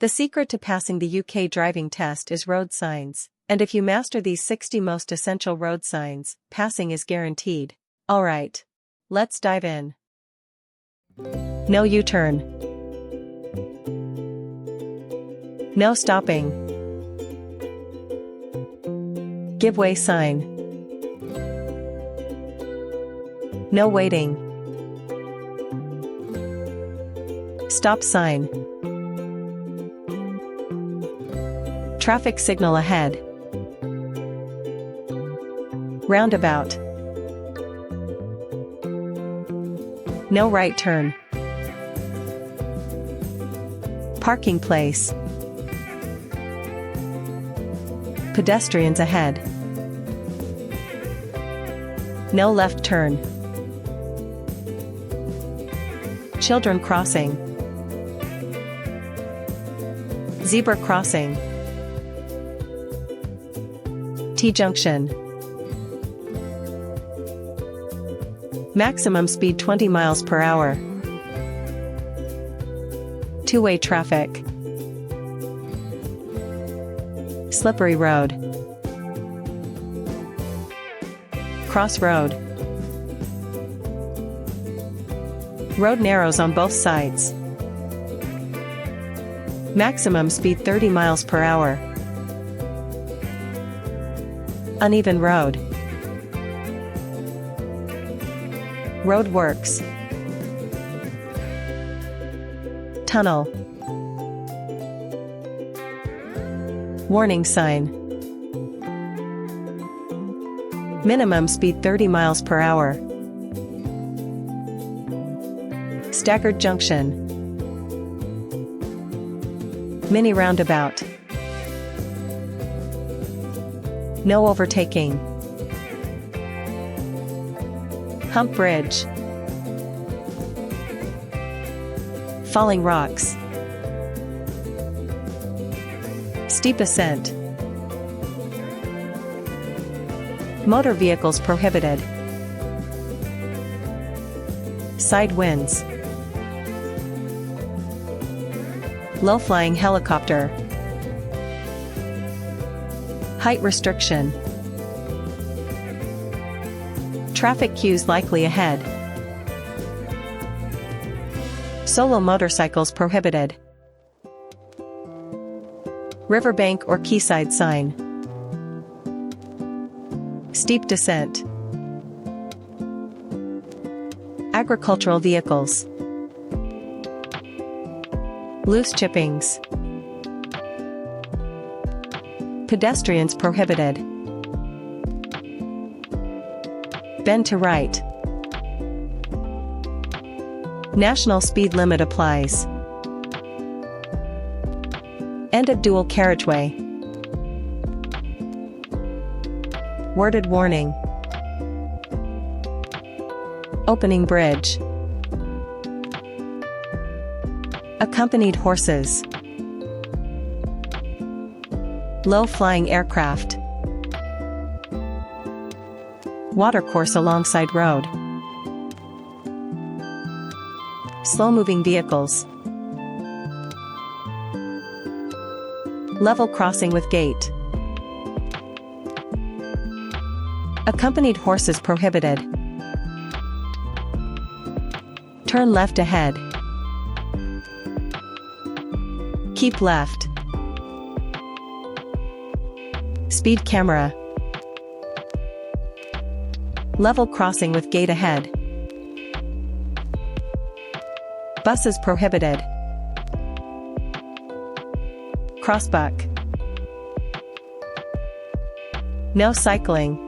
The secret to passing the UK driving test is road signs, and if you master these 60 most essential road signs, passing is guaranteed. Alright. Let's dive in. No U-turn. No stopping. Give way sign. No waiting. Stop sign. Traffic signal ahead. Roundabout. No right turn. Parking place. Pedestrians ahead. No left turn. Children crossing. Zebra crossing. T-junction. Maximum speed 20 miles per hour. Two-way traffic. Slippery road. Crossroad. Road narrows on both sides. Maximum speed 30 miles per hour. Uneven road. Roadworks. Tunnel. Warning sign. Minimum speed 30 miles per hour. Staggered junction. Mini roundabout. No overtaking. Hump bridge. Falling rocks. Steep ascent. Motor vehicles prohibited. Side winds. Low-flying helicopter. Height restriction. Traffic queues likely ahead. Solo motorcycles prohibited. Riverbank or quayside sign. Steep descent. Agricultural vehicles. Loose chippings. Pedestrians prohibited. Bend to right. National speed limit applies. End of dual carriageway. Worded warning. Opening bridge. Accompanied horses. Low-flying aircraft. Watercourse alongside road. Slow-moving vehicles. Level crossing with gate. Accompanied horses prohibited. Turn left ahead. Keep left. Speed camera. Level crossing with gate ahead. Buses prohibited. Crossbuck. No cycling.